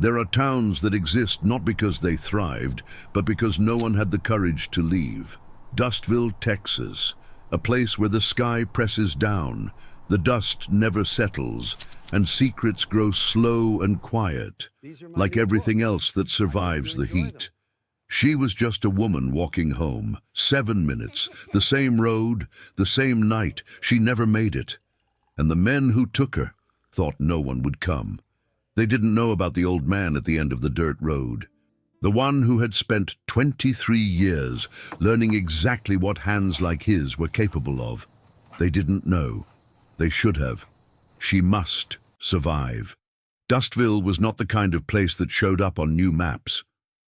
There are towns that exist not because they thrived, but because no one had the courage to leave. Dustville, Texas, a place where the sky presses down, the dust never settles, and secrets grow slow and quiet, like everything else that survives the heat. She was just a woman walking home, 7 minutes, the same road, the same night. She never made it. And the men who took her thought no one would come. They didn't know about the old man at the end of the dirt road. The one who had spent 23 years learning exactly what hands like his were capable of. They didn't know. They should have. She must survive. Dustville was not the kind of place that showed up on new maps.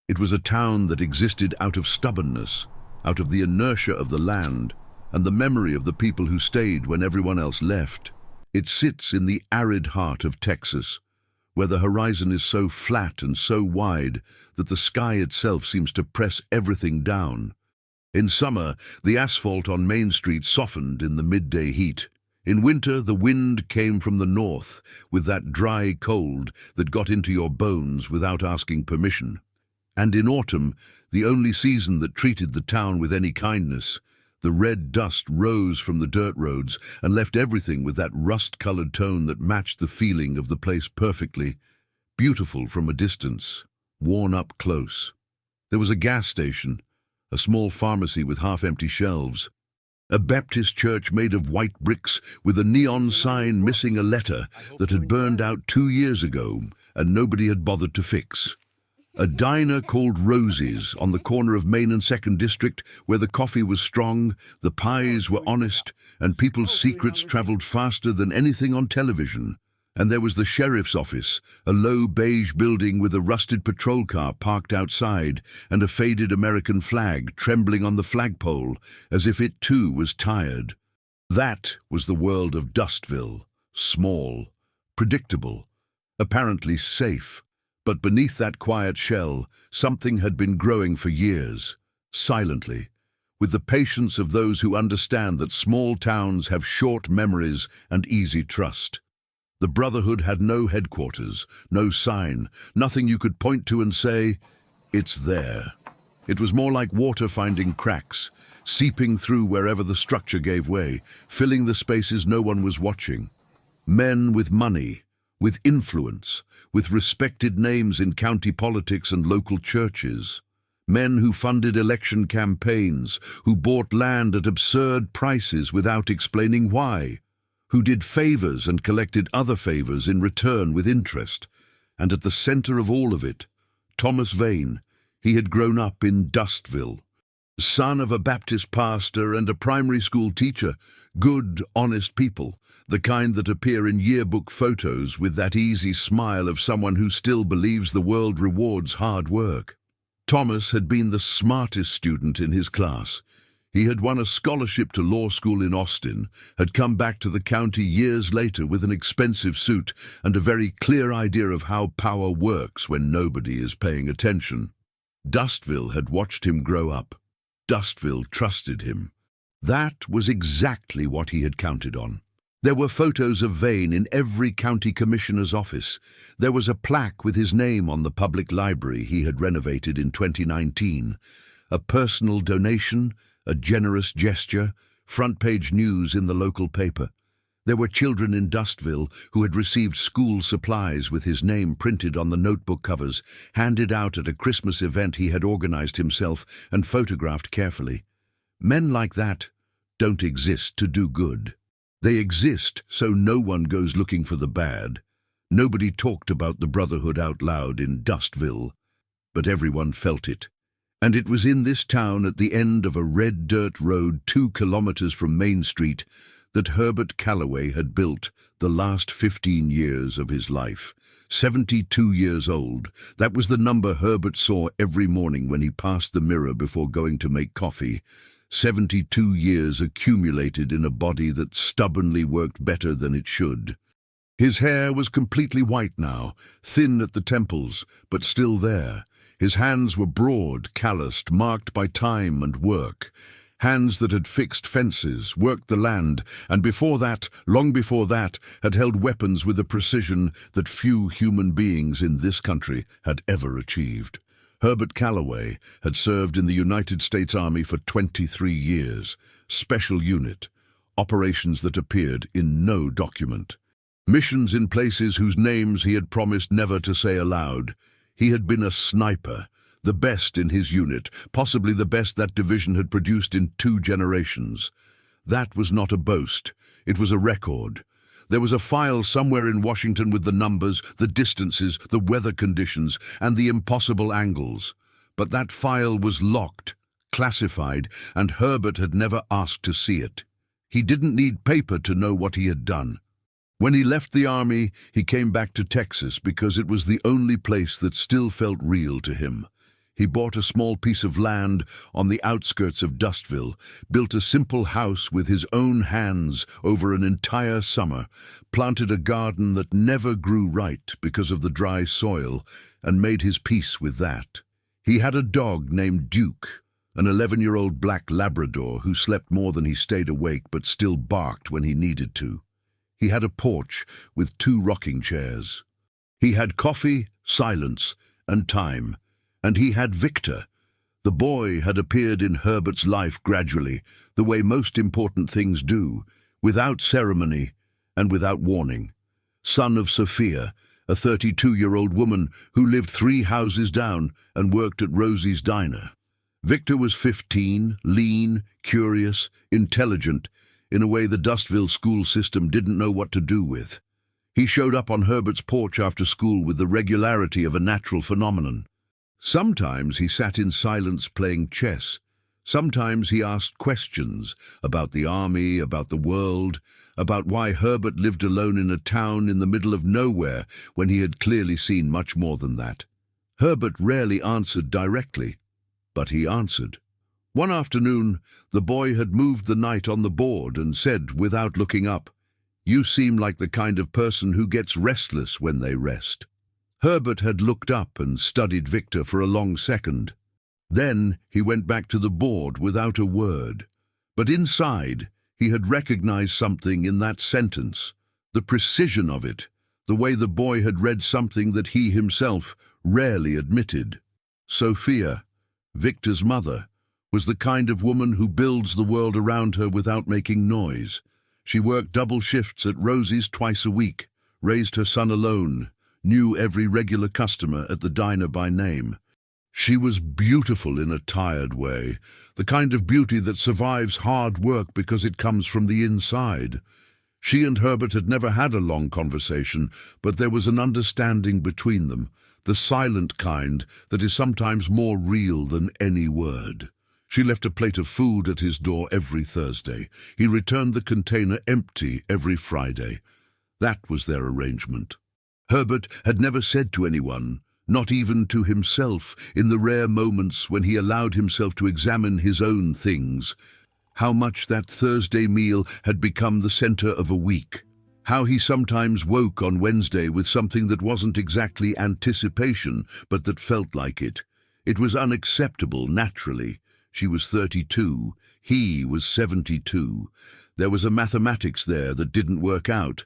It was a town that existed out of stubbornness, out of the inertia of the land, and the memory of the people who stayed when everyone else left. It sits in the arid heart of Texas, where the horizon is so flat and so wide that the sky itself seems to press everything down. In summer, the asphalt on Main Street softened in the midday heat. In winter, the wind came from the north with that dry cold that got into your bones without asking permission. And in autumn, the only season that treated the town with any kindness, the red dust rose from the dirt roads and left everything with that rust-colored tone that matched the feeling of the place perfectly, beautiful from a distance, worn up close. There was a gas station, a small pharmacy with half-empty shelves, a Baptist church made of white bricks with a neon sign missing a letter that had burned out 2 years ago and nobody had bothered to fix. A diner called Rosie's on the corner of Main and 2nd District, where the coffee was strong, the pies were honest, and people's secrets traveled faster than anything on television. And there was the sheriff's office, a low beige building with a rusted patrol car parked outside and a faded American flag trembling on the flagpole, as if it too was tired. That was the world of Dustville, small, predictable, apparently safe. But beneath that quiet shell, something had been growing for years, silently, with the patience of those who understand that small towns have short memories and easy trust. The Brotherhood had no headquarters, no sign, nothing you could point to and say, "It's there." It was more like water finding cracks, seeping through wherever the structure gave way, filling the spaces no one was watching. Men with money, with influence, with respected names in county politics and local churches. Men who funded election campaigns, who bought land at absurd prices without explaining why, who did favors and collected other favors in return with interest. And at the center of all of it, Thomas Vane. He had grown up in Dustville, son of a Baptist pastor and a primary school teacher, good, honest people, the kind that appear in yearbook photos with that easy smile of someone who still believes the world rewards hard work. Thomas had been the smartest student in his class. He had won a scholarship to law school in Austin, had come back to the county years later with an expensive suit and a very clear idea of how power works when nobody is paying attention. Dustville had watched him grow up. Dustville trusted him. That was exactly what he had counted on. There were photos of Vane in every county commissioner's office. There was a plaque with his name on the public library he had renovated in 2019. A personal donation, a generous gesture, front-page news in the local paper. There were children in Dustville who had received school supplies with his name printed on the notebook covers, handed out at a Christmas event he had organized himself and photographed carefully. Men like that don't exist to do good. They exist so no one goes looking for the bad. Nobody talked about the Brotherhood out loud in Dustville, but everyone felt it. And it was in this town at the end of a red dirt road 2 kilometers from Main Street that Herbert Calloway had built the last 15 years of his life. 72 years old. That was the number Herbert saw every morning when he passed the mirror before going to make coffee. 72 years accumulated in a body that stubbornly worked better than it should. His hair was completely white now, thin at the temples, but still there. His hands were broad, calloused, marked by time and work. Hands that had fixed fences, worked the land, and before that, long before that, had held weapons with a precision that few human beings in this country had ever achieved. Herbert Calloway had served in the United States Army for 23 years, special unit, operations that appeared in no document. Missions in places whose names he had promised never to say aloud. He had been a sniper, the best in his unit, possibly the best that division had produced in 2 generations. That was not a boast, it was a record. There was a file somewhere in Washington with the numbers, the distances, the weather conditions, and the impossible angles. But that file was locked, classified, and Herbert had never asked to see it. He didn't need paper to know what he had done. When he left the army, he came back to Texas because it was the only place that still felt real to him. He bought a small piece of land on the outskirts of Dustville, built a simple house with his own hands over an entire summer, planted a garden that never grew right because of the dry soil, and made his peace with that. He had a dog named Duke, an 11-year-old black Labrador who slept more than he stayed awake but still barked when he needed to. He had a porch with 2 rocking chairs. He had coffee, silence, and time. And he had Victor. The boy had appeared in Herbert's life gradually, the way most important things do, without ceremony and without warning. Son of Sophia, a 32-year-old woman who lived 3 houses down and worked at Rosie's diner. Victor was 15, lean, curious, intelligent, in a way the Dustville school system didn't know what to do with. He showed up on Herbert's porch after school with the regularity of a natural phenomenon. Sometimes he sat in silence playing chess. Sometimes he asked questions about the army, about the world, about why Herbert lived alone in a town in the middle of nowhere when he had clearly seen much more than that. Herbert rarely answered directly, but he answered. One afternoon, the boy had moved the knight on the board and said, without looking up, "You seem like the kind of person who gets restless when they rest." Herbert had looked up and studied Victor for a long second. Then he went back to the board without a word. But inside, he had recognized something in that sentence, the precision of it, the way the boy had read something that he himself rarely admitted. Sophia, Victor's mother, was the kind of woman who builds the world around her without making noise. She worked double shifts at Rosie's twice a week, raised her son alone, knew every regular customer at the diner by name. She was beautiful in a tired way, the kind of beauty that survives hard work because it comes from the inside. She and Herbert had never had a long conversation, but there was an understanding between them, the silent kind that is sometimes more real than any word. She left a plate of food at his door every Thursday. He returned the container empty every Friday. That was their arrangement. Herbert had never said to anyone, not even to himself, in the rare moments when he allowed himself to examine his own things, how much that Thursday meal had become the center of a week, how he sometimes woke on Wednesday with something that wasn't exactly anticipation, but that felt like it. It was unacceptable, naturally. She was 32, he was 72. There was a mathematics there that didn't work out,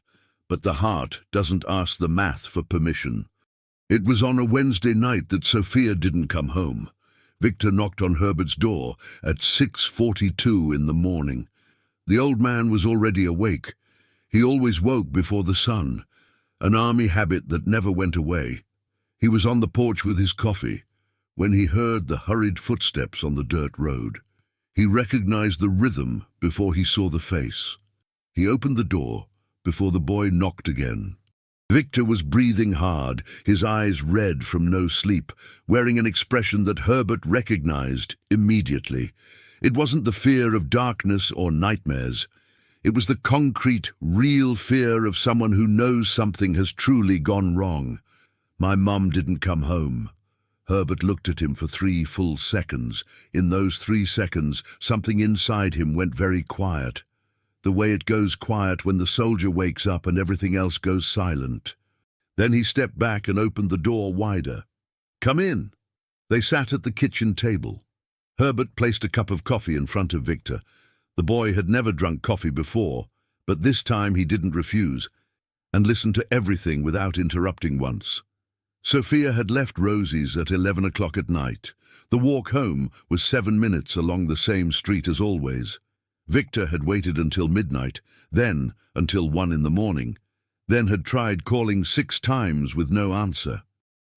but the heart doesn't ask the math for permission. It was on a Wednesday night that Sophia didn't come home. Victor knocked on Herbert's door at 6:42 in the morning. The old man was already awake. He always woke before the sun, an army habit that never went away. He was on the porch with his coffee when he heard the hurried footsteps on the dirt road. He recognized the rhythm before he saw the face. He opened the door before the boy knocked again. Victor was breathing hard, his eyes red from no sleep, wearing an expression that Herbert recognized immediately. It wasn't the fear of darkness or nightmares. It was the concrete, real fear of someone who knows something has truly gone wrong. "My mum didn't come home." Herbert looked at him for 3 full seconds. In those 3 seconds, something inside him went very quiet. The way it goes quiet when the soldier wakes up and everything else goes silent. Then he stepped back and opened the door wider. "Come in." They sat at the kitchen table. Herbert placed a cup of coffee in front of Victor. The boy had never drunk coffee before, but this time he didn't refuse, and listened to everything without interrupting once. Sophia had left Rosie's at 11 o'clock at night. The walk home was 7 minutes along the same street as always. Victor had waited until midnight, then until 1 in the morning, then had tried calling 6 times with no answer.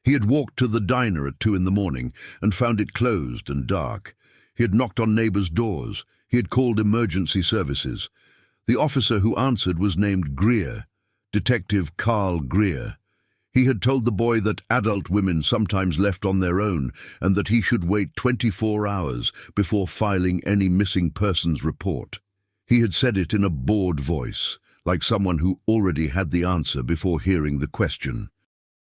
He had walked to the diner at 2 in the morning and found it closed and dark. He had knocked on neighbors' doors. He had called emergency services. The officer who answered was named Greer, Detective Carl Greer. He had told the boy that adult women sometimes left on their own and that he should wait 24 hours before filing any missing persons report. He had said it in a bored voice, like someone who already had the answer before hearing the question.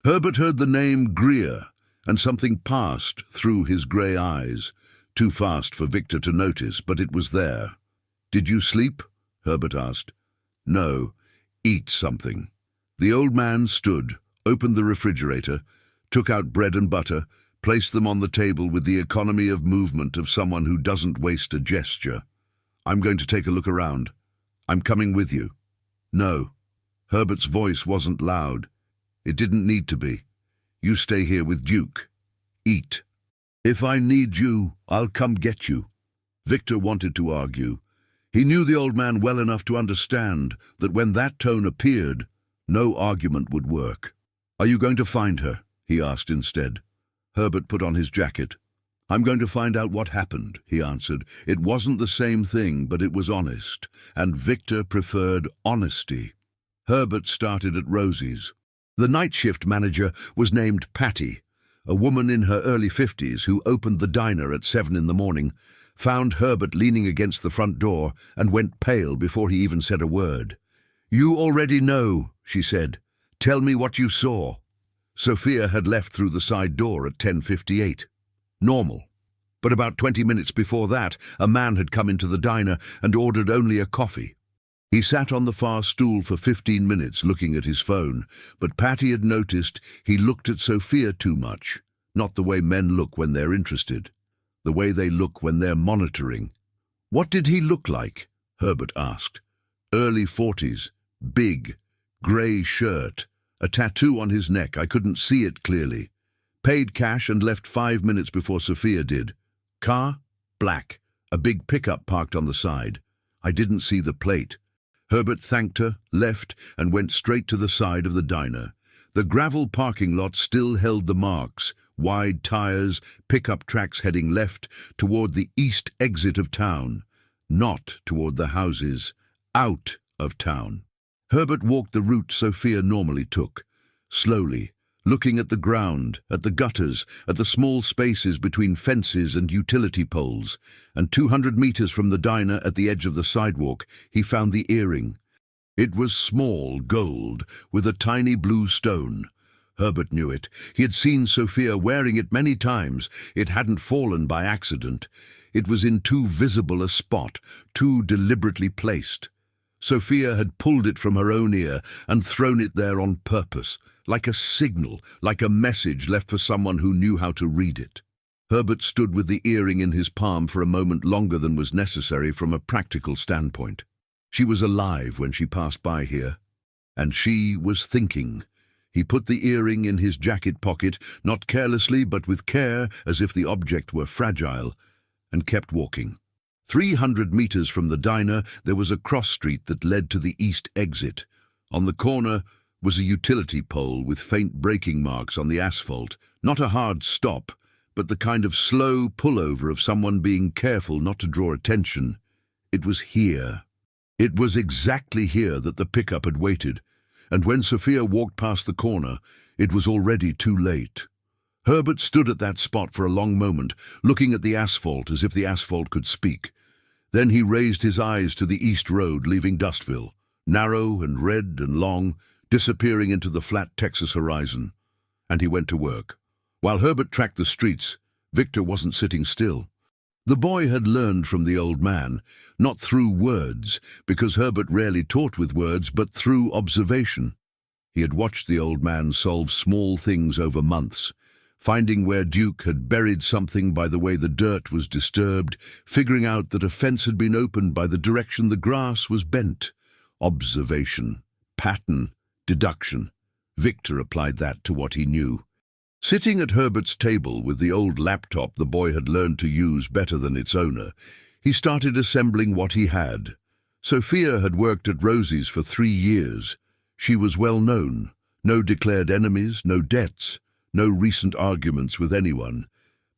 Herbert heard the name Greer, and something passed through his grey eyes. Too fast for Victor to notice, but it was there. "Did you sleep?" Herbert asked. "No. Eat something." The old man stood, opened the refrigerator, took out bread and butter, placed them on the table with the economy of movement of someone who doesn't waste a gesture. "I'm going to take a look around. I'm coming with you." "No." Herbert's voice wasn't loud. It didn't need to be. "You stay here with Duke. Eat." "If I need you, I'll come get you." Victor wanted to argue. He knew the old man well enough to understand that when that tone appeared, no argument would work. "Are you going to find her?" he asked instead. Herbert put on his jacket. "I'm going to find out what happened," he answered. It wasn't the same thing, but it was honest, and Victor preferred honesty. Herbert started at Rosie's. The night shift manager was named Patty, a woman in her early 50s who opened the diner at 7 in the morning, found Herbert leaning against the front door, and went pale before he even said a word. "You already know," she said. "Tell me what you saw." Sophia had left through the side door at 10:58. Normal. But about 20 minutes before that, a man had come into the diner and ordered only a coffee. He sat on the far stool for 15 minutes looking at his phone, but Patty had noticed he looked at Sophia too much, not the way men look when they're interested, the way they look when they're monitoring. "What did he look like?" Herbert asked. "Early 40s, big, grey shirt, a tattoo on his neck. I couldn't see it clearly. Paid cash and left 5 minutes before Sophia did. Car? Black, a big pickup parked on the side. I didn't see the plate." Herbert thanked her, left, and went straight to the side of the diner. The gravel parking lot still held the marks, wide tires, pickup tracks heading left toward the east exit of town, not toward the houses, out of town. Herbert walked the route Sophia normally took, slowly, looking at the ground, at the gutters, at the small spaces between fences and utility poles, and 200 meters from the diner at the edge of the sidewalk, he found the earring. It was small, gold, with a tiny blue stone. Herbert knew it. He had seen Sophia wearing it many times. It hadn't fallen by accident. It was in too visible a spot, too deliberately placed. Sophia had pulled it from her own ear and thrown it there on purpose, like a signal, like a message left for someone who knew how to read it. Herbert stood with the earring in his palm for a moment longer than was necessary from a practical standpoint. She was alive when she passed by here, and she was thinking. He put the earring in his jacket pocket, not carelessly but with care, as if the object were fragile, and kept walking. 300 meters from the diner, there was a cross street that led to the east exit. On the corner was a utility pole with faint braking marks on the asphalt, not a hard stop, but the kind of slow pullover of someone being careful not to draw attention. It was here. It was exactly here that the pickup had waited, and when Sophia walked past the corner, it was already too late. Herbert stood at that spot for a long moment, looking at the asphalt as if the asphalt could speak. Then he raised his eyes to the east road leaving Dustville, narrow and red and long, disappearing into the flat Texas horizon, and he went to work. While Herbert tracked the streets, Victor wasn't sitting still. The boy had learned from the old man, not through words, because Herbert rarely taught with words, but through observation. He had watched the old man solve small things over months, finding where Duke had buried something by the way the dirt was disturbed, figuring out that a fence had been opened by the direction the grass was bent. Observation, pattern, deduction. Victor applied that to what he knew. Sitting at Herbert's table with the old laptop the boy had learned to use better than its owner, he started assembling what he had. Sophia had worked at Rosie's for 3 years. She was well known. No declared enemies, no debts, no recent arguments with anyone.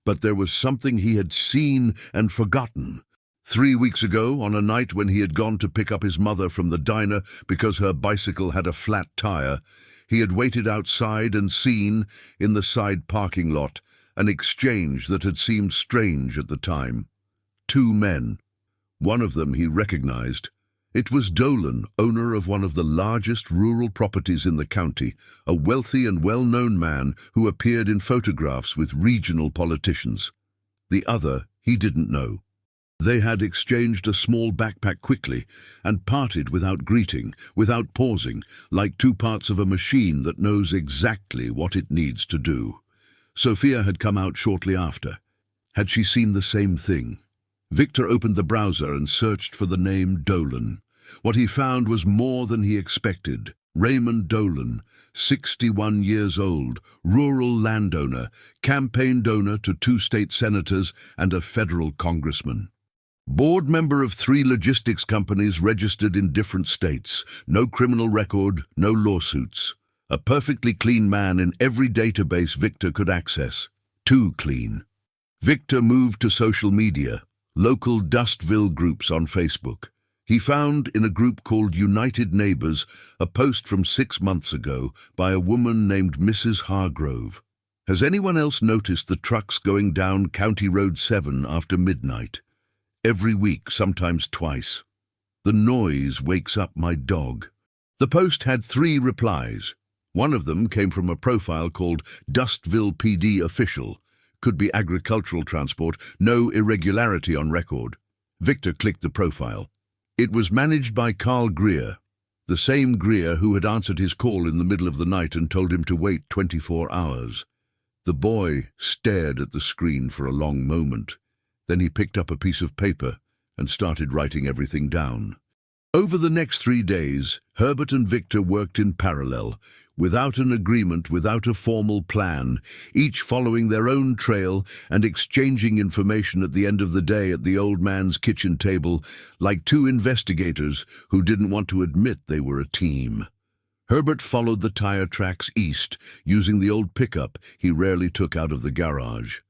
But there was something he had seen and forgotten. 3 weeks ago, on a night when he had gone to pick up his mother from the diner because her bicycle had a flat tire, he had waited outside and seen, in the side parking lot, an exchange that had seemed strange at the time. 2 men. One of them he recognized. It was Dolan, owner of one of the largest rural properties in the county, a wealthy and well-known man who appeared in photographs with regional politicians. The other he didn't know. They had exchanged a small backpack quickly and parted without greeting, without pausing, like 2 parts of a machine that knows exactly what it needs to do. Sophia had come out shortly after. Had she seen the same thing? Victor opened the browser and searched for the name Dolan. What he found was more than he expected. Raymond Dolan, 61 years old, rural landowner, campaign donor to 2 state senators and a federal congressman. Board member of 3 logistics companies registered in different states. No criminal record, no lawsuits. A perfectly clean man in every database Victor could access. Too clean. Victor moved to social media, local Dustville groups on Facebook. He found in a group called United Neighbors a post from 6 months ago by a woman named Mrs. Hargrove. Has anyone else noticed the trucks going down County Road 7 after midnight? Every week, sometimes twice. The noise wakes up my dog. The post had 3 replies. One of them came from a profile called Dustville PD Official. Could be agricultural transport, no irregularity on record. Victor clicked the profile. It was managed by Carl Greer, the same Greer who had answered his call in the middle of the night and told him to wait 24 hours. The boy stared at the screen for a long moment. Then he picked up a piece of paper and started writing everything down. Over the next 3 days, Herbert and Victor worked in parallel, without an agreement, without a formal plan, each following their own trail and exchanging information at the end of the day at the old man's kitchen table, like 2 investigators who didn't want to admit they were a team. Herbert followed the tire tracks east, using the old pickup he rarely took out of the garage.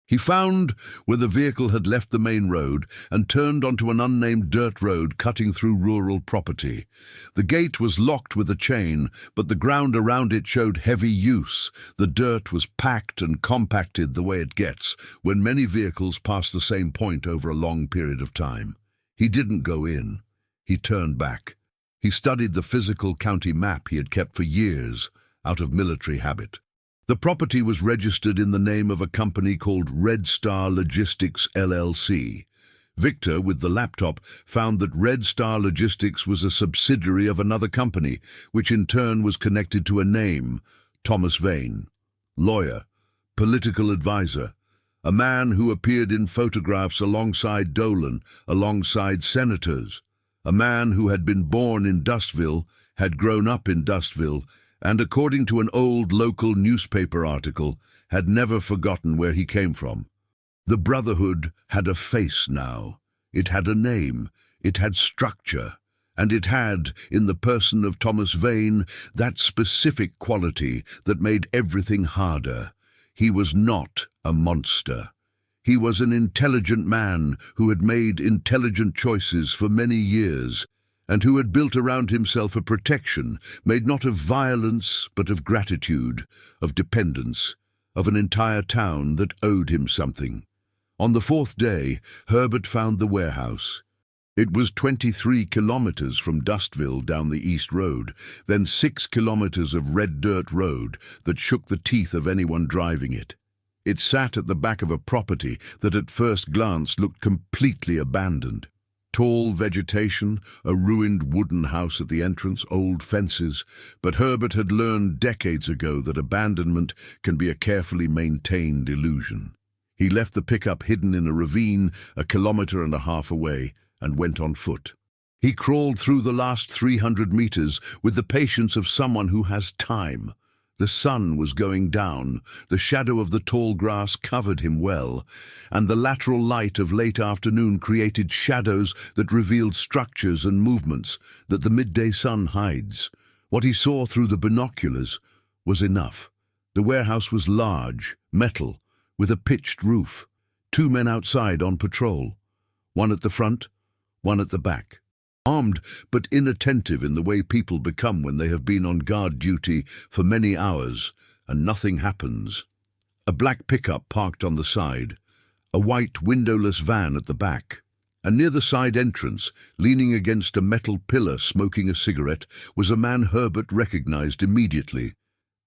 He found where the vehicle had left the main road and turned onto an unnamed dirt road cutting through rural property. The gate was locked with a chain, but the ground around it showed heavy use. The dirt was packed and compacted the way it gets when many vehicles pass the same point over a long period of time. He didn't go in. He turned back. He studied the physical county map he had kept for years, out of military habit. The property was registered in the name of a company called Red Star Logistics LLC. Victor, with the laptop, found that Red Star Logistics was a subsidiary of another company, which in turn was connected to a name, Thomas Vane. Lawyer, political advisor, a man who appeared in photographs alongside Dolan, alongside senators, a man who had been born in Dustville, had grown up in Dustville, and according to an old local newspaper article, had never forgotten where he came from. The Brotherhood had a face now. It had a name. It had structure. And it had, in the person of Thomas Vane, that specific quality that made everything harder. He was not a monster. He was an intelligent man who had made intelligent choices for many years, and who had built around himself a protection made not of violence but of gratitude, of dependence, of an entire town that owed him something. On the 4th day, Herbert found the warehouse. It was 23 kilometers from Dustville down the East Road, then 6 kilometers of red dirt road that shook the teeth of anyone driving it. It sat at the back of a property that at first glance looked completely abandoned. Tall vegetation, a ruined wooden house at the entrance, old fences, but Herbert had learned decades ago that abandonment can be a carefully maintained illusion. He left the pickup hidden in a ravine 1.5 kilometers away and went on foot. He crawled through the last 300 meters with the patience of someone who has time. The sun was going down, the shadow of the tall grass covered him well, and the lateral light of late afternoon created shadows that revealed structures and movements that the midday sun hides. What he saw through the binoculars was enough. The warehouse was large, metal, with a pitched roof. 2 men outside on patrol, one at the front, one at the back. Armed but inattentive in the way people become when they have been on guard duty for many hours and nothing happens. A black pickup parked on the side, a white windowless van at the back, and near the side entrance, leaning against a metal pillar smoking a cigarette, was a man Herbert recognized immediately.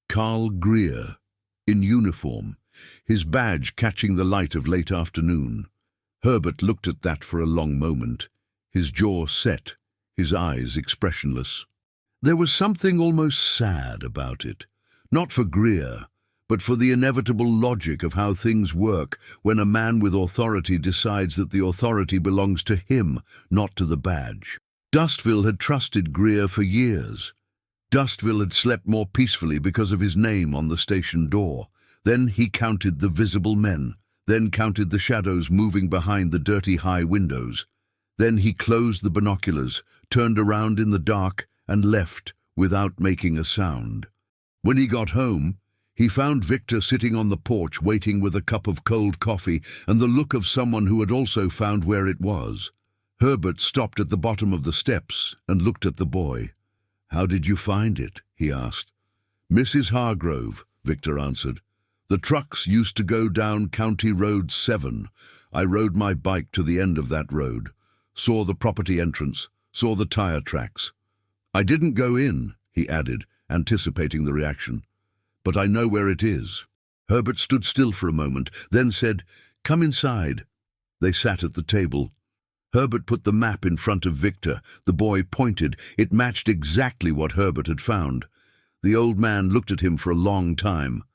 Carl Greer, in uniform, his badge catching the light of late afternoon. Herbert looked at that for a long moment, his jaw set, his eyes expressionless. There was something almost sad about it, not for Greer, but for the inevitable logic of how things work when a man with authority decides that the authority belongs to him, not to the badge. Dustville had trusted Greer for years. Dustville had slept more peacefully because of his name on the station door. Then he counted the visible men, then counted the shadows moving behind the dirty high windows. Then he closed the binoculars, turned around in the dark, and left without making a sound. When he got home, he found Victor sitting on the porch waiting with a cup of cold coffee and the look of someone who had also found where it was. Herbert stopped at the bottom of the steps and looked at the boy. "How did you find it?" he asked. "Mrs. Hargrove," Victor answered. "The trucks used to go down County Road 7. I rode my bike to the end of that road. Saw the property entrance, saw the tire tracks. I didn't go in," he added, anticipating the reaction. "But I know where it is." Herbert stood still for a moment, then said, "Come inside." They sat at the table. Herbert put the map in front of Victor. The boy pointed. It matched exactly what Herbert had found. The old man looked at him for a long time.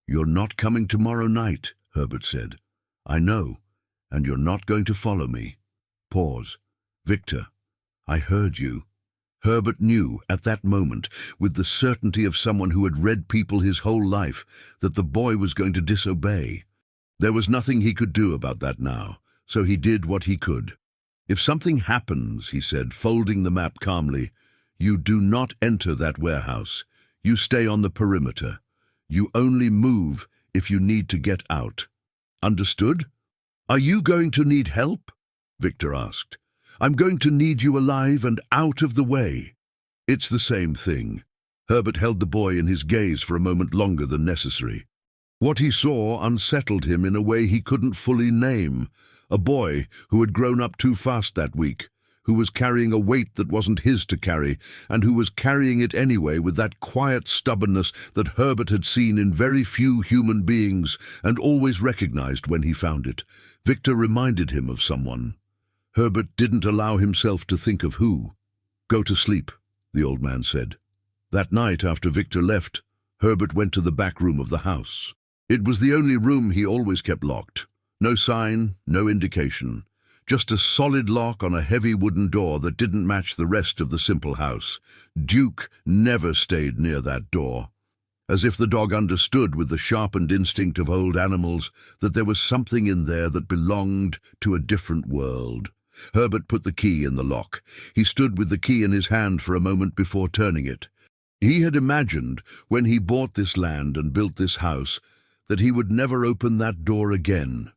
"You're not coming tomorrow night," Herbert said. "I know, and you're not going to follow me." Pause. "Victor, I heard you." Herbert knew, at that moment, with the certainty of someone who had read people his whole life, that the boy was going to disobey. There was nothing he could do about that now, so he did what he could. "If something happens," he said, folding the map calmly, "you do not enter that warehouse. You stay on the perimeter. You only move if you need to get out. Understood?" "Are you going to need help?" Victor asked. "I'm going to need you alive and out of the way." "It's the same thing." Herbert held the boy in his gaze for a moment longer than necessary. What he saw unsettled him in a way he couldn't fully name. A boy who had grown up too fast that week, who was carrying a weight that wasn't his to carry, and who was carrying it anyway with that quiet stubbornness that Herbert had seen in very few human beings and always recognized when he found it. Victor reminded him of someone. Herbert didn't allow himself to think of who. "Go to sleep," the old man said. That night, after Victor left, Herbert went to the back room of the house. It was the only room he always kept locked. No sign, no indication. Just a solid lock on a heavy wooden door that didn't match the rest of the simple house. Duke never stayed near that door. As if the dog understood with the sharpened instinct of old animals that there was something in there that belonged to a different world. Herbert put the key in the lock. He stood with the key in his hand for a moment before turning it. He had imagined, when he bought this land and built this house, that he would never open that door again.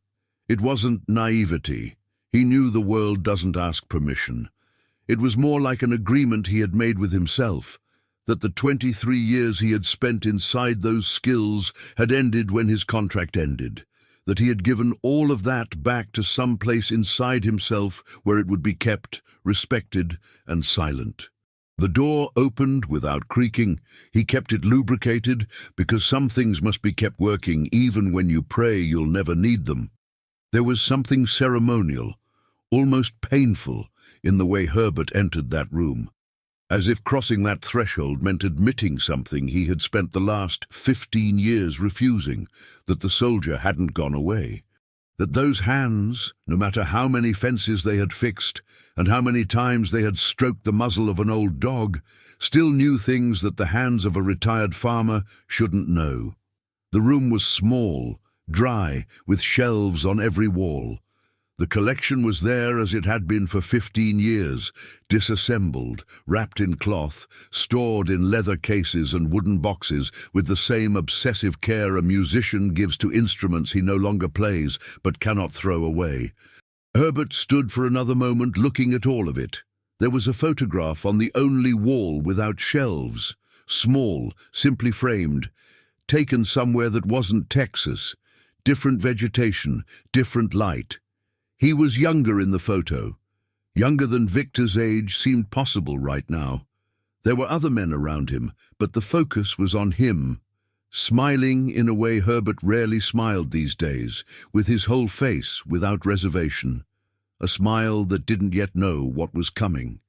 It wasn't naivety. He knew the world doesn't ask permission. It was more like an agreement he had made with himself, that the 23 years he had spent inside those skills had ended when his contract ended, that he had given all of that back to some place inside himself where it would be kept, respected, and silent. The door opened without creaking. He kept it lubricated because some things must be kept working even when you pray you'll never need them. There was something ceremonial, almost painful, in the way Herbert entered that room, as if crossing that threshold meant admitting something he had spent the last 15 years refusing, that the soldier hadn't gone away. That those hands, no matter how many fences they had fixed and how many times they had stroked the muzzle of an old dog, still knew things that the hands of a retired farmer shouldn't know. The room was small, dry, with shelves on every wall. The collection was there as it had been for 15 years, disassembled, wrapped in cloth, stored in leather cases and wooden boxes with the same obsessive care a musician gives to instruments he no longer plays but cannot throw away. Herbert stood for another moment looking at all of it. There was a photograph on the only wall without shelves, small, simply framed, taken somewhere that wasn't Texas. Different vegetation, different light. He was younger in the photo. Younger than Victor's age seemed possible right now. There were other men around him, but the focus was on him, smiling in a way Herbert rarely smiled these days, with his whole face without reservation, a smile that didn't yet know what was coming.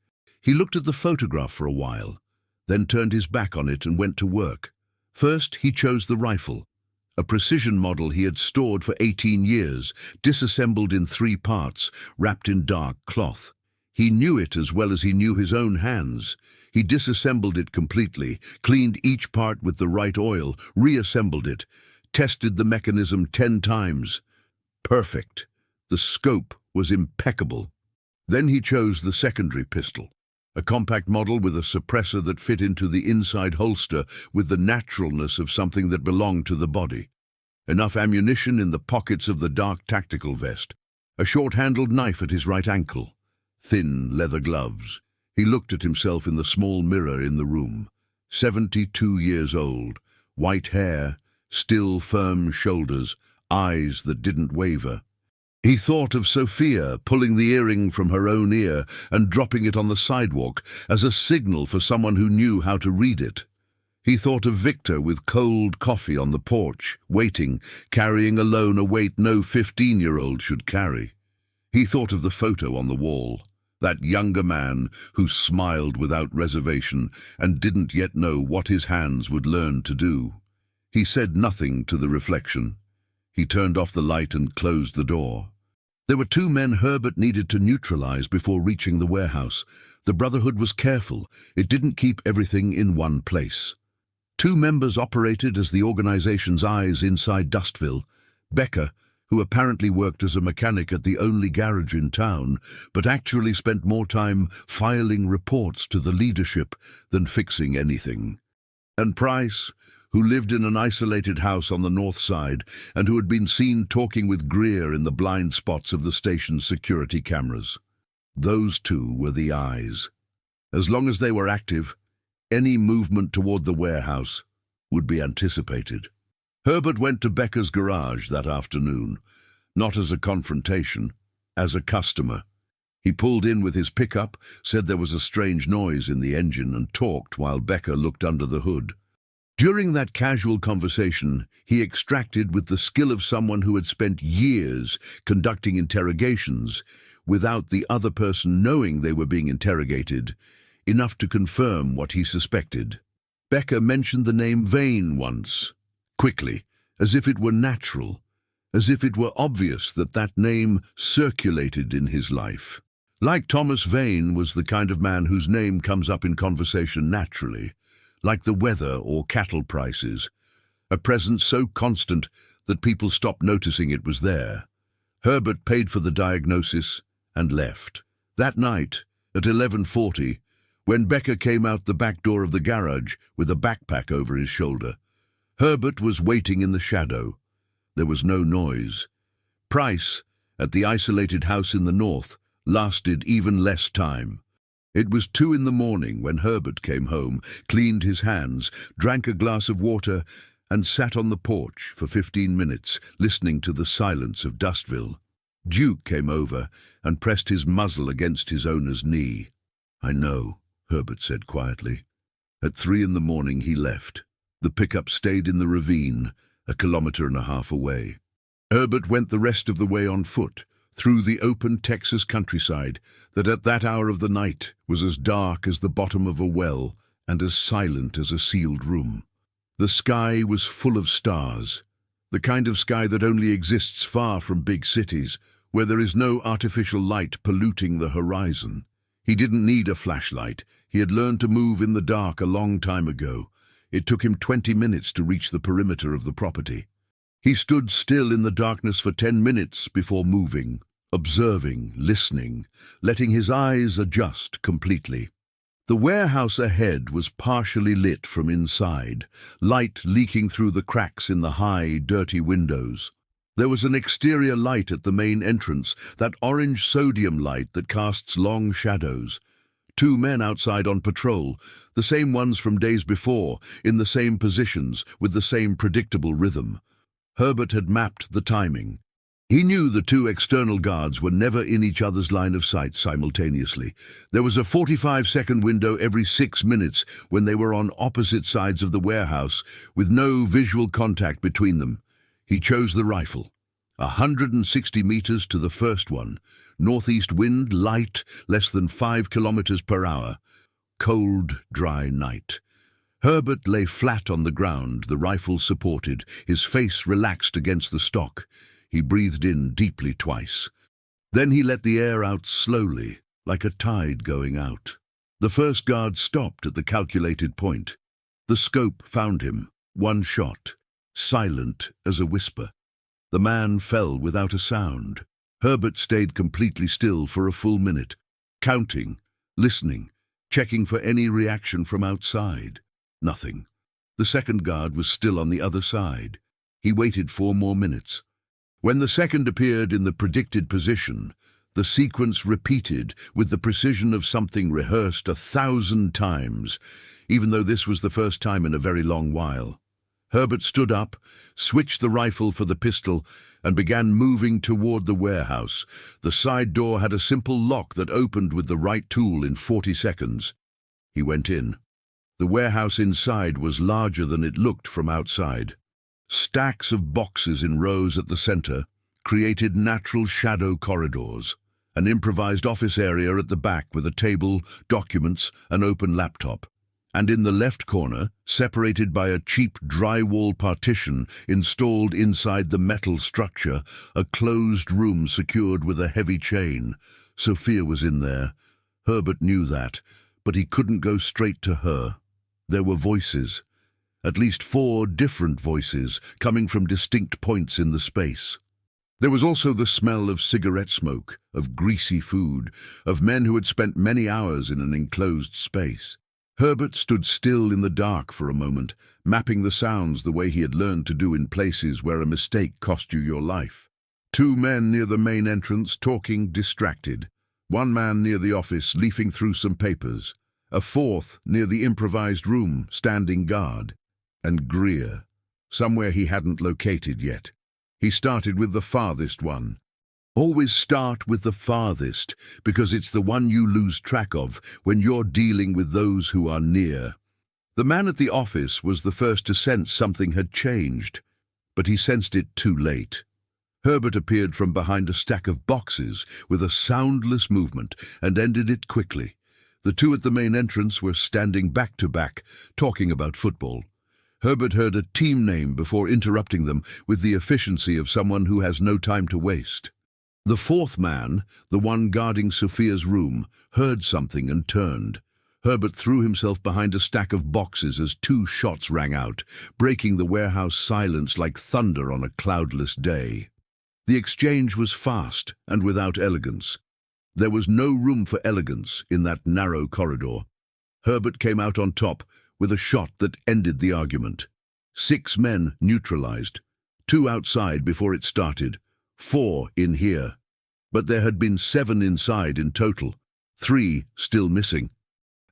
He looked at the photograph for a while, then turned his back on it and went to work. First, he chose the rifle. A precision model he had stored for 18 years, disassembled in 3 parts, wrapped in dark cloth. He knew it as well as he knew his own hands. He disassembled it completely, cleaned each part with the right oil, reassembled it, tested the mechanism 10 times. Perfect. The scope was impeccable. Then he chose the secondary pistol. A compact model with a suppressor that fit into the inside holster with the naturalness of something that belonged to the body. Enough ammunition in the pockets of the dark tactical vest. A short-handled knife at his right ankle. Thin leather gloves. He looked at himself in the small mirror in the room. 72 years old. White hair, still firm shoulders, eyes that didn't waver. He thought of Sophia pulling the earring from her own ear and dropping it on the sidewalk as a signal for someone who knew how to read it. He thought of Victor with cold coffee on the porch, waiting, carrying alone a weight no 15-year-old should carry. He thought of the photo on the wall, that younger man who smiled without reservation and didn't yet know what his hands would learn to do. He said nothing to the reflection. He turned off the light and closed the door. There were 2 men Herbert needed to neutralize before reaching the warehouse. The Brotherhood was careful. It didn't keep everything in one place. 2 members operated as the organization's eyes inside Dustville. Becker, who apparently worked as a mechanic at the only garage in town, but actually spent more time filing reports to the leadership than fixing anything. And Price, who lived in an isolated house on the north side and who had been seen talking with Greer in the blind spots of the station's security cameras. Those 2 were the eyes. As long as they were active, any movement toward the warehouse would be anticipated. Herbert went to Becker's garage that afternoon, not as a confrontation, as a customer. He pulled in with his pickup, said there was a strange noise in the engine, and talked while Becker looked under the hood. During that casual conversation, he extracted with the skill of someone who had spent years conducting interrogations without the other person knowing they were being interrogated, enough to confirm what he suspected. Becker mentioned the name Vane once, quickly, as if it were natural, as if it were obvious that that name circulated in his life. Like Thomas Vane was the kind of man whose name comes up in conversation naturally, like the weather or cattle prices, a presence so constant that people stopped noticing it was there. Herbert paid for the diagnosis and left. That night, at 11:40, when Becker came out the back door of the garage with a backpack over his shoulder, Herbert was waiting in the shadow. There was no noise. Price, at the isolated house in the north, lasted even less time. It was 2 in the morning when Herbert came home, cleaned his hands, drank a glass of water, and sat on the porch for 15 minutes, listening to the silence of Dustville. Duke came over and pressed his muzzle against his owner's knee. "I know," Herbert said quietly. At 3 in the morning he left. The pickup stayed in the ravine, 1.5 kilometers away. Herbert went the rest of the way on foot, through the open Texas countryside that at that hour of the night was as dark as the bottom of a well and as silent as a sealed room. The sky was full of stars, the kind of sky that only exists far from big cities, where there is no artificial light polluting the horizon. He didn't need a flashlight. He had learned to move in the dark a long time ago. It took him 20 minutes to reach the perimeter of the property. He stood still in the darkness for 10 minutes before moving, observing, listening, letting his eyes adjust completely. The warehouse ahead was partially lit from inside, light leaking through the cracks in the high, dirty windows. There was an exterior light at the main entrance, that orange sodium light that casts long shadows. 2 men outside on patrol, the same ones from days before, in the same positions, with the same predictable rhythm. Herbert had mapped the timing. He knew the 2 external guards were never in each other's line of sight simultaneously. There was a 45-second window every 6 minutes when they were on opposite sides of the warehouse, with no visual contact between them. He chose the rifle. 160 meters to the first one. Northeast wind, light, less than 5 kilometers per hour. Cold, dry night. Herbert lay flat on the ground, the rifle supported, his face relaxed against the stock. He breathed in deeply twice. Then he let the air out slowly, like a tide going out. The first guard stopped at the calculated point. The scope found him, 1 shot, silent as a whisper. The man fell without a sound. Herbert stayed completely still for a full minute, counting, listening, checking for any reaction from outside. Nothing. The second guard was still on the other side. He waited 4 more minutes. When the second appeared in the predicted position, the sequence repeated with the precision of something rehearsed 1,000 times, even though this was the first time in a very long while. Herbert stood up, switched the rifle for the pistol, and began moving toward the warehouse. The side door had a simple lock that opened with the right tool in 40 seconds. He went in. The warehouse inside was larger than it looked from outside. Stacks of boxes in rows at the center created natural shadow corridors, an improvised office area at the back with a table, documents, an open laptop. And in the left corner, separated by a cheap drywall partition installed inside the metal structure, a closed room secured with a heavy chain. Sophia was in there. Herbert knew that, but he couldn't go straight to her. There were voices. At least 4 different voices, coming from distinct points in the space. There was also the smell of cigarette smoke, of greasy food, of men who had spent many hours in an enclosed space. Herbert stood still in the dark for a moment, mapping the sounds the way he had learned to do in places where a mistake cost you your life. 2 men near the main entrance, talking, distracted. 1 man near the office, leafing through some papers. A 4th near the improvised room, standing guard. And Greer, somewhere he hadn't located yet. He started with the farthest one. Always start with the farthest, because it's the one you lose track of when you're dealing with those who are near. The man at the office was the first to sense something had changed, but he sensed it too late. Herbert appeared from behind a stack of boxes with a soundless movement and ended it quickly. The 2 at the main entrance were standing back to back, talking about football. Herbert heard a team name before interrupting them with the efficiency of someone who has no time to waste. The 4th man, the one guarding Sophia's room, heard something and turned. Herbert threw himself behind a stack of boxes as 2 shots rang out, breaking the warehouse silence like thunder on a cloudless day. The exchange was fast and without elegance. There was no room for elegance in that narrow corridor. Herbert came out on top with a shot that ended the argument. 6 men neutralized, 2 outside before it started, 4 in here. But there had been 7 inside in total, 3 still missing.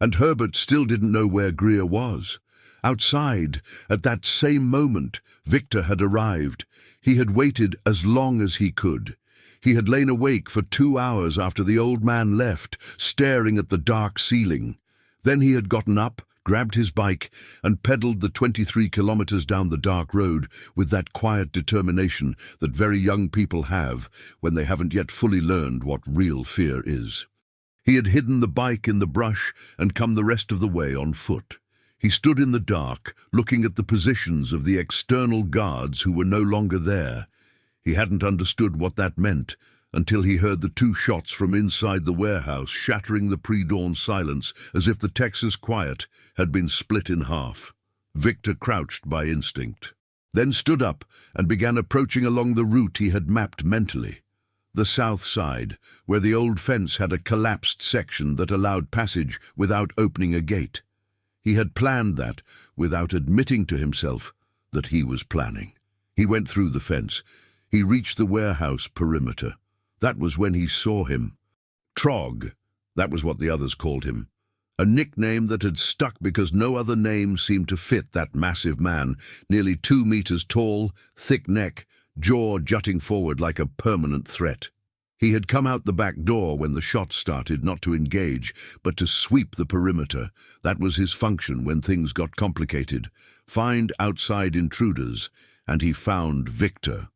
And Herbert still didn't know where Greer was. Outside, at that same moment, Victor had arrived. He had waited as long as he could. He had lain awake for 2 hours after the old man left, staring at the dark ceiling. Then he had gotten up, grabbed his bike, and pedaled the 23 kilometers down the dark road with that quiet determination that very young people have when they haven't yet fully learned what real fear is. He had hidden the bike in the brush and come the rest of the way on foot. He stood in the dark, looking at the positions of the external guards who were no longer there. He hadn't understood what that meant until he heard the 2 shots from inside the warehouse shattering the pre-dawn silence as if the Texas quiet had been split in half. Victor crouched by instinct, then stood up and began approaching along the route he had mapped mentally. The south side, where the old fence had a collapsed section that allowed passage without opening a gate. He had planned that without admitting to himself that he was planning. He went through the fence. He reached the warehouse perimeter. That was when he saw him. Trog, that was what the others called him. A nickname that had stuck because no other name seemed to fit that massive man, nearly 2 meters tall, thick neck, jaw jutting forward like a permanent threat. He had come out the back door when the shots started, not to engage, but to sweep the perimeter. That was his function when things got complicated. Find outside intruders, and he found Victor.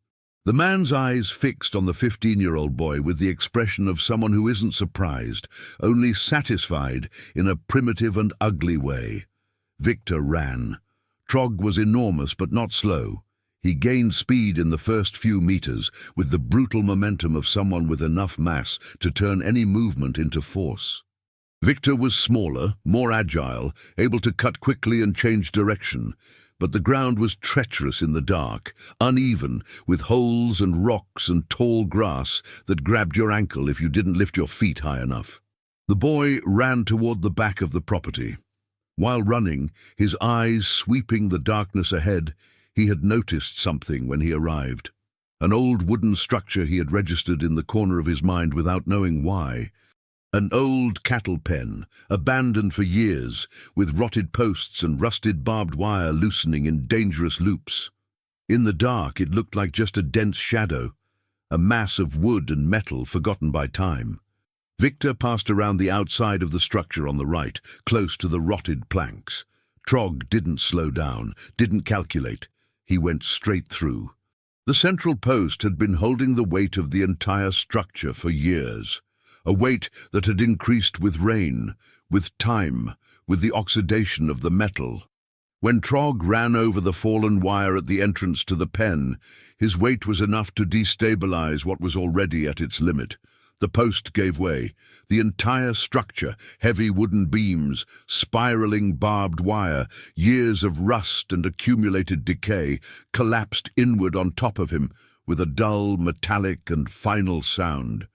The man's eyes fixed on the 15-year-old boy with the expression of someone who isn't surprised, only satisfied in a primitive and ugly way. Victor ran. Trog was enormous but not slow. He gained speed in the first few meters with the brutal momentum of someone with enough mass to turn any movement into force. Victor was smaller, more agile, able to cut quickly and change direction, but the ground was treacherous in the dark, uneven, with holes and rocks and tall grass that grabbed your ankle if you didn't lift your feet high enough. The boy ran toward the back of the property. While running, his eyes sweeping the darkness ahead, he had noticed something when he arrived. An old wooden structure he had registered in the corner of his mind without knowing why. An old cattle pen, abandoned for years, with rotted posts and rusted barbed wire loosening in dangerous loops. In the dark, it looked like just a dense shadow, a mass of wood and metal forgotten by time. Victor passed around the outside of the structure on the right, close to the rotted planks. Trog didn't slow down, didn't calculate. He went straight through. The central post had been holding the weight of the entire structure for years. A weight that had increased with rain, with time, with the oxidation of the metal. When Trog ran over the fallen wire at the entrance to the pen, his weight was enough to destabilize what was already at its limit. The post gave way. The entire structure, heavy wooden beams, spiraling barbed wire, years of rust and accumulated decay, collapsed inward on top of him with a dull, metallic and final sound.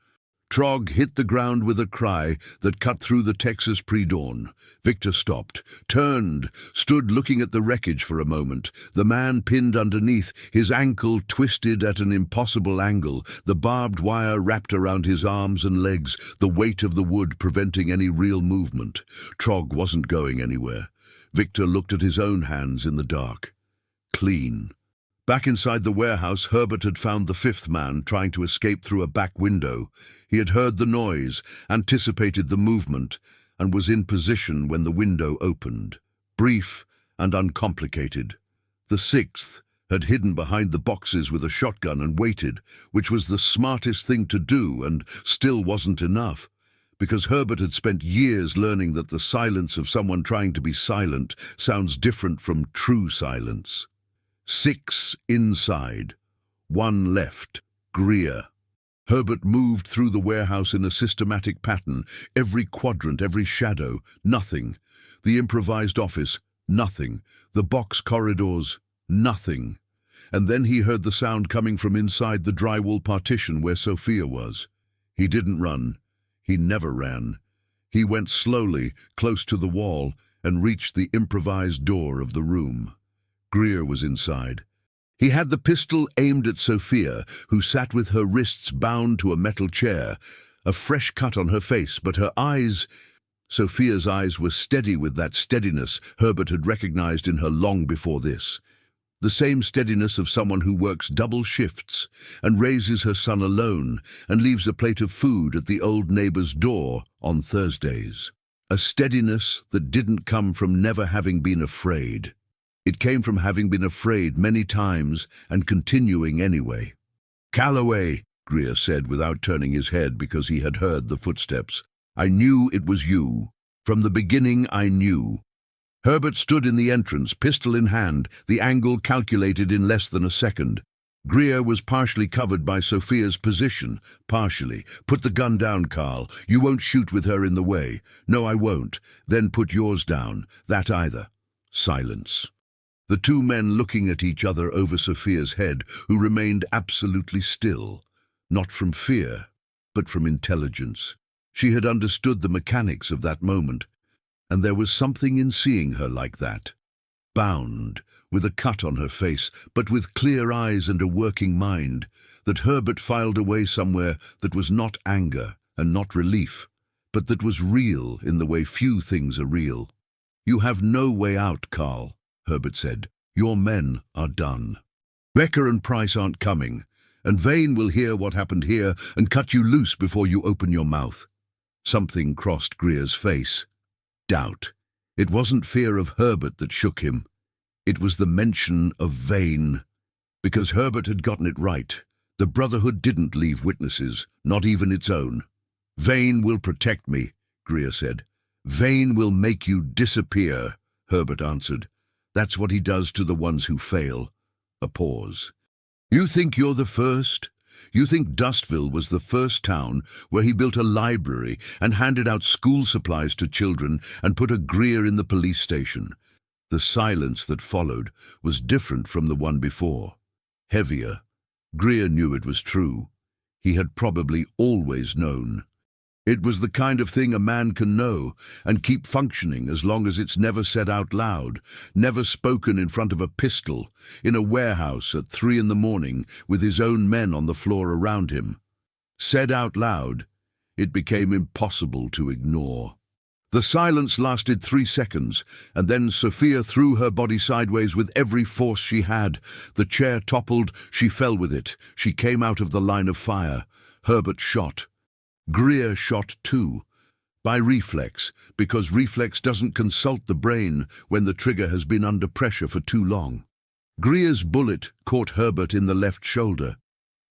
Trog hit the ground with a cry that cut through the Texas pre-dawn. Victor stopped, turned, stood looking at the wreckage for a moment, the man pinned underneath, his ankle twisted at an impossible angle, the barbed wire wrapped around his arms and legs, the weight of the wood preventing any real movement. Trog wasn't going anywhere. Victor looked at his own hands in the dark. Clean. Back inside the warehouse, Herbert had found the 5th man trying to escape through a back window. He had heard the noise, anticipated the movement, and was in position when the window opened. Brief and uncomplicated. The 6th had hidden behind the boxes with a shotgun and waited, which was the smartest thing to do and still wasn't enough, because Herbert had spent years learning that the silence of someone trying to be silent sounds different from true silence. 6 inside, 1 left, Greer. Herbert moved through the warehouse in a systematic pattern, every quadrant, every shadow, nothing. The improvised office, nothing. The box corridors, nothing. And then he heard the sound coming from inside the drywall partition where Sophia was. He didn't run. He never ran. He went slowly, close to the wall, and reached the improvised door of the room. Greer was inside. He had the pistol aimed at Sophia, who sat with her wrists bound to a metal chair, a fresh cut on her face, but her eyes... Sophia's eyes were steady with that steadiness Herbert had recognized in her long before this. The same steadiness of someone who works double shifts and raises her son alone and leaves a plate of food at the old neighbor's door on Thursdays. A steadiness that didn't come from never having been afraid. It came from having been afraid many times and continuing anyway. "Calloway," Greer said without turning his head because he had heard the footsteps. "I knew it was you. From the beginning I knew." Herbert stood in the entrance, pistol in hand, the angle calculated in less than a second. Greer was partially covered by Sophia's position, partially. "Put the gun down, Carl. You won't shoot with her in the way." "No, I won't." "Then put yours down." "That either." Silence. The two men looking at each other over Sophia's head, who remained absolutely still. Not from fear, but from intelligence. She had understood the mechanics of that moment, and there was something in seeing her like that. Bound, with a cut on her face, but with clear eyes and a working mind, that Herbert filed away somewhere that was not anger and not relief, but that was real in the way few things are real. "You have no way out, Carl," Herbert said. "Your men are done. Becker and Price aren't coming, and Vane will hear what happened here and cut you loose before you open your mouth." Something crossed Greer's face. Doubt. It wasn't fear of Herbert that shook him. It was the mention of Vane. Because Herbert had gotten it right. The Brotherhood didn't leave witnesses, not even its own. "Vane will protect me," Greer said. "Vane will make you disappear," Herbert answered. "That's what he does to the ones who fail." A pause. "You think you're the first? You think Dustville was the first town where he built a library and handed out school supplies to children and put a Greer in the police station?" The silence that followed was different from the one before. Heavier. Greer knew it was true. He had probably always known. It was the kind of thing a man can know and keep functioning as long as it's never said out loud, never spoken in front of a pistol, in a warehouse at 3 a.m. with his own men on the floor around him. Said out loud, it became impossible to ignore. The silence lasted 3 seconds, and then Sophia threw her body sideways with every force she had. The chair toppled, she fell with it. She came out of the line of fire. Herbert shot. Greer shot too, by reflex, because reflex doesn't consult the brain when the trigger has been under pressure for too long. Greer's bullet caught Herbert in the left shoulder.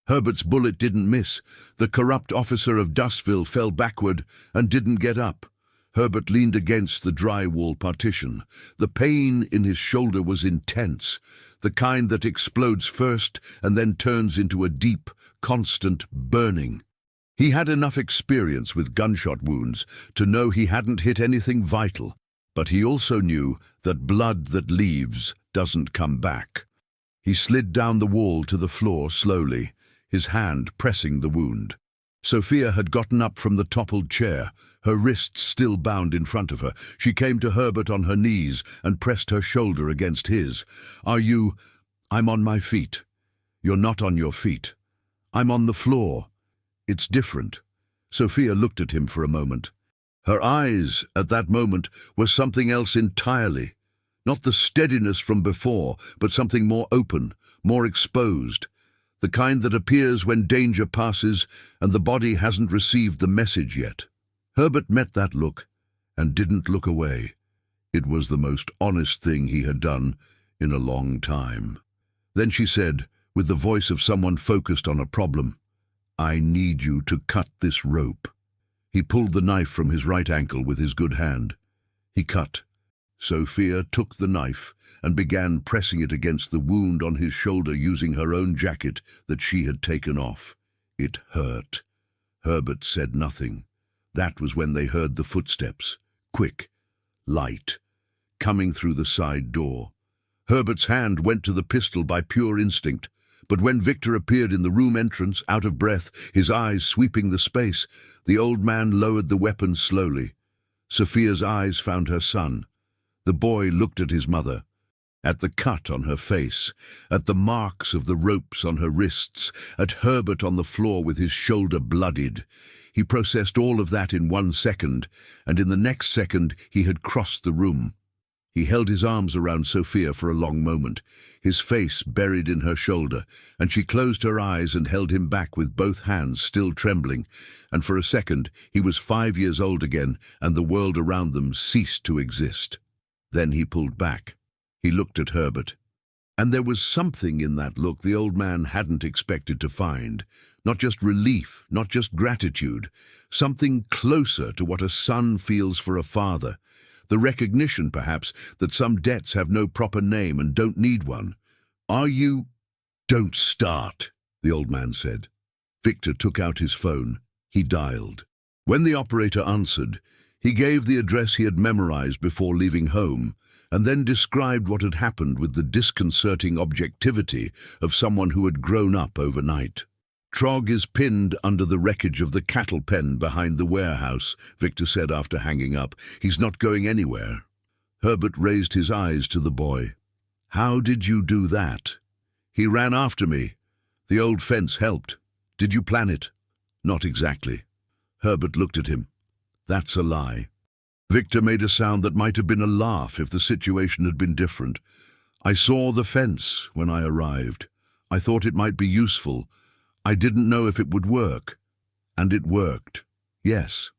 Herbert's bullet didn't miss. The corrupt officer of Dustville fell backward and didn't get up. Herbert leaned against the drywall partition. The pain in his shoulder was intense, the kind that explodes first and then turns into a deep, constant burning. He had enough experience with gunshot wounds to know he hadn't hit anything vital, but he also knew that blood that leaves doesn't come back. He slid down the wall to the floor slowly, his hand pressing the wound. Sophia had gotten up from the toppled chair, her wrists still bound in front of her. She came to Herbert on her knees and pressed her shoulder against his. "Are you—" "I'm on my feet." "You're not on your feet." "I'm on the floor." "It's different." Sophia looked at him for a moment. Her eyes, at that moment, were something else entirely. Not the steadiness from before, but something more open, more exposed. The kind that appears when danger passes and the body hasn't received the message yet. Herbert met that look and didn't look away. It was the most honest thing he had done in a long time. Then she said, with the voice of someone focused on a problem, "I need you to cut this rope." He pulled the knife from his right ankle with his good hand. He cut. Sophia took the knife and began pressing it against the wound on his shoulder using her own jacket that she had taken off. It hurt. Herbert said nothing. That was when they heard the footsteps, quick, light, coming through the side door. Herbert's hand went to the pistol by pure instinct. But when Victor appeared in the room entrance, out of breath, his eyes sweeping the space, the old man lowered the weapon slowly. Sophia's eyes found her son. The boy looked at his mother, at the cut on her face, at the marks of the ropes on her wrists, at Herbert on the floor with his shoulder bloodied. He processed all of that in 1 second, and in the next second he had crossed the room. He held his arms around Sophia for a long moment, his face buried in her shoulder, and she closed her eyes and held him back with both hands still trembling, and for a second he was 5 years old again, and the world around them ceased to exist. Then he pulled back. He looked at Herbert. And there was something in that look the old man hadn't expected to find. Not just relief, not just gratitude, something closer to what a son feels for a father. The recognition, perhaps, that some debts have no proper name and don't need one. "Are you—" "Don't start," the old man said. Victor took out his phone. He dialed. When the operator answered, he gave the address he had memorized before leaving home, and then described what had happened with the disconcerting objectivity of someone who had grown up overnight. "Trog is pinned under the wreckage of the cattle pen behind the warehouse," Victor said after hanging up. "He's not going anywhere." Herbert raised his eyes to the boy. "How did you do that?" "He ran after me. The old fence helped. Did you plan it?" "Not exactly." Herbert looked at him. "That's a lie." Victor made a sound that might have been a laugh if the situation had been different. "I saw the fence when I arrived. I thought it might be useful. I didn't know if it would work. And it worked. Yes."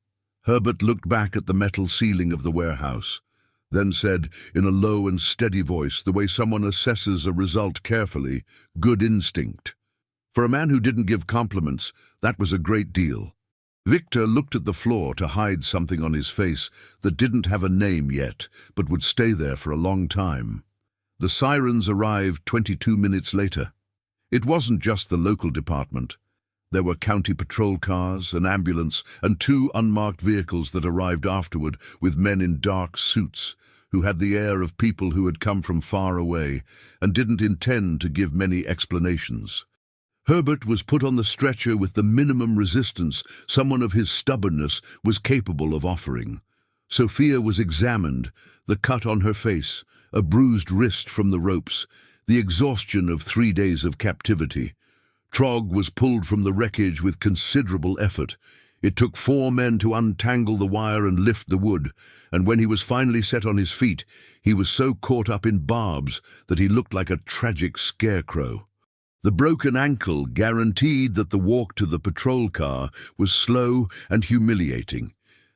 Herbert looked back at the metal ceiling of the warehouse, then said, in a low and steady voice, the way someone assesses a result carefully, "Good instinct." For a man who didn't give compliments, that was a great deal. Victor looked at the floor to hide something on his face that didn't have a name yet, but would stay there for a long time. The sirens arrived 22 minutes later. It wasn't just the local department. There were county patrol cars, an ambulance, and 2 unmarked vehicles that arrived afterward with men in dark suits who had the air of people who had come from far away and didn't intend to give many explanations. Herbert was put on the stretcher with the minimum resistance someone of his stubbornness was capable of offering. Sophia was examined, the cut on her face, a bruised wrist from the ropes, the exhaustion of 3 days of captivity. Trog was pulled from the wreckage with considerable effort. It took 4 men to untangle the wire and lift the wood, and when he was finally set on his feet, he was so caught up in barbs that he looked like a tragic scarecrow. The broken ankle guaranteed that the walk to the patrol car was slow and humiliating.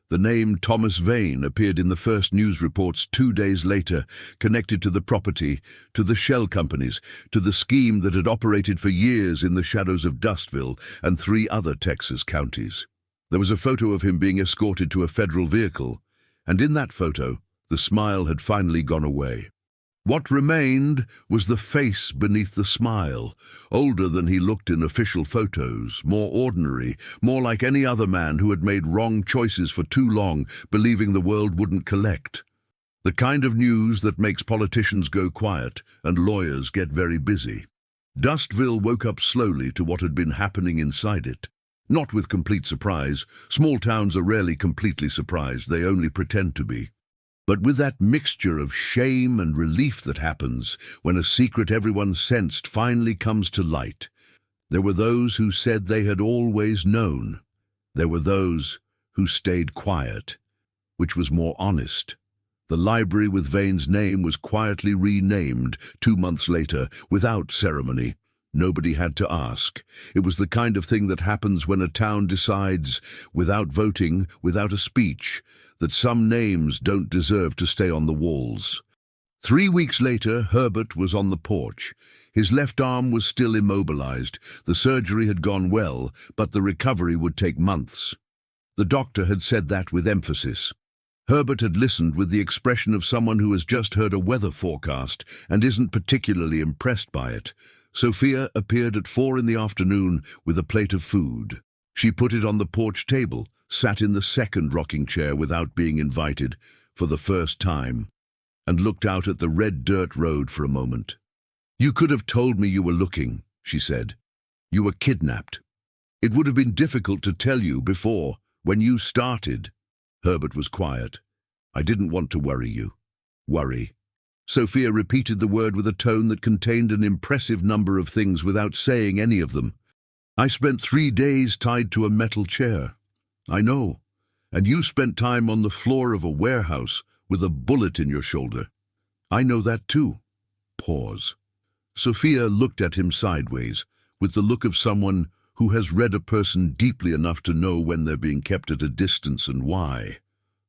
The name Thomas Vane appeared in the first news reports 2 days later, connected to the property, to the shell companies, to the scheme that had operated for years in the shadows of Dustville and 3 other Texas counties. There was a photo of him being escorted to a federal vehicle, and in that photo, the smile had finally gone away. What remained was the face beneath the smile, older than he looked in official photos, more ordinary, more like any other man who had made wrong choices for too long, believing the world wouldn't collect. The kind of news that makes politicians go quiet and lawyers get very busy. Dustville woke up slowly to what had been happening inside it. Not with complete surprise. Small towns are rarely completely surprised, they only pretend to be. But with that mixture of shame and relief that happens when a secret everyone sensed finally comes to light. There were those who said they had always known. There were those who stayed quiet, which was more honest. The library with Vane's name was quietly renamed 2 months later, without ceremony. Nobody had to ask. It was the kind of thing that happens when a town decides, without voting, without a speech, that some names don't deserve to stay on the walls. 3 weeks later, Herbert was on the porch. His left arm was still immobilized. The surgery had gone well, but the recovery would take months. The doctor had said that with emphasis. Herbert had listened with the expression of someone who has just heard a weather forecast and isn't particularly impressed by it. Sophia appeared at 4 in the afternoon with a plate of food. She put it on the porch table, sat in the second rocking chair without being invited, for the first time, and looked out at the red dirt road for a moment. "You could have told me you were looking," she said. "You were kidnapped. It would have been difficult to tell you before, when you started." Herbert was quiet. "I didn't want to worry you." "Worry." Sophia repeated the word with a tone that contained an impressive number of things without saying any of them. "I spent 3 days tied to a metal chair." "I know. And you spent time on the floor of a warehouse with a bullet in your shoulder." I know that too. Pause. Sophia looked at him sideways, with the look of someone who has read a person deeply enough to know when they're being kept at a distance and why.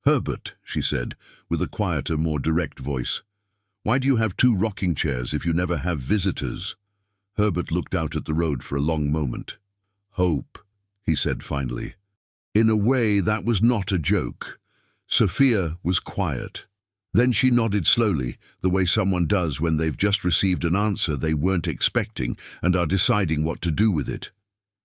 Herbert, she said, with a quieter, more direct voice, why do you have two rocking chairs if you never have visitors? Herbert looked out at the road for a long moment. Hope, he said finally. In a way, that was not a joke. Sophia was quiet. Then she nodded slowly, the way someone does when they've just received an answer they weren't expecting and are deciding what to do with it.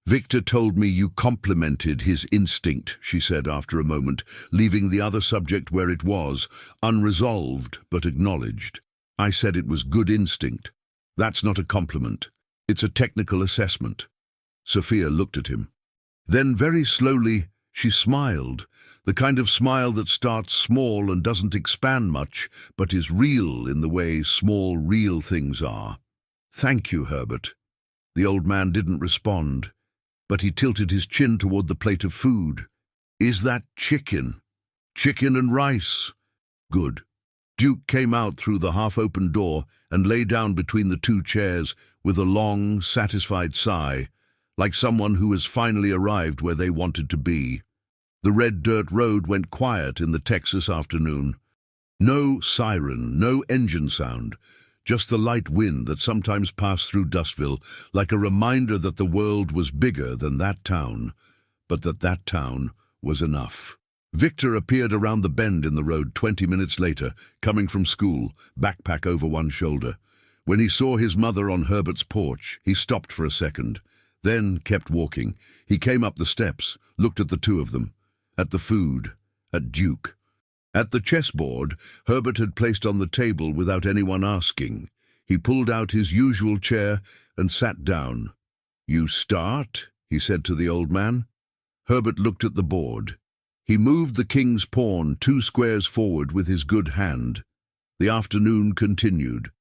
Victor told me you complimented his instinct, she said after a moment, leaving the other subject where it was, unresolved but acknowledged. I said it was good instinct. That's not a compliment. It's a technical assessment. Sophia looked at him. Then very slowly she smiled, the kind of smile that starts small and doesn't expand much, but is real in the way small, real things are. Thank you, Herbert. The old man didn't respond, but he tilted his chin toward the plate of food. Is that chicken? Chicken and rice. Good. Duke came out through the half-open door and lay down between the two chairs with a long, satisfied sigh, like someone who has finally arrived where they wanted to be. The red dirt road went quiet in the Texas afternoon. No siren, no engine sound, just the light wind that sometimes passed through Dustville, like a reminder that the world was bigger than that town, but that town was enough. Victor appeared around the bend in the road 20 minutes later, coming from school, backpack over one shoulder. When he saw his mother on Herbert's porch, he stopped for a second, then kept walking. He came up the steps, looked at the two of them, at the food, at Duke. At the chessboard, Herbert had placed on the table without anyone asking. He pulled out his usual chair and sat down. You start, he said to the old man. Herbert looked at the board. He moved the king's pawn 2 squares forward with his good hand. The afternoon continued,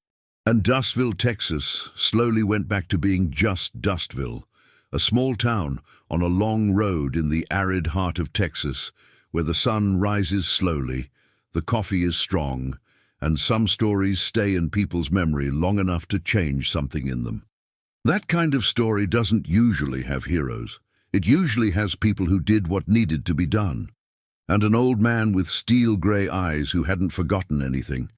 and Dustville, Texas, slowly went back to being just Dustville, a small town on a long road in the arid heart of Texas, where the sun rises slowly, the coffee is strong, and some stories stay in people's memory long enough to change something in them. That kind of story doesn't usually have heroes. It usually has people who did what needed to be done, and an old man with steel-grey eyes who hadn't forgotten anything.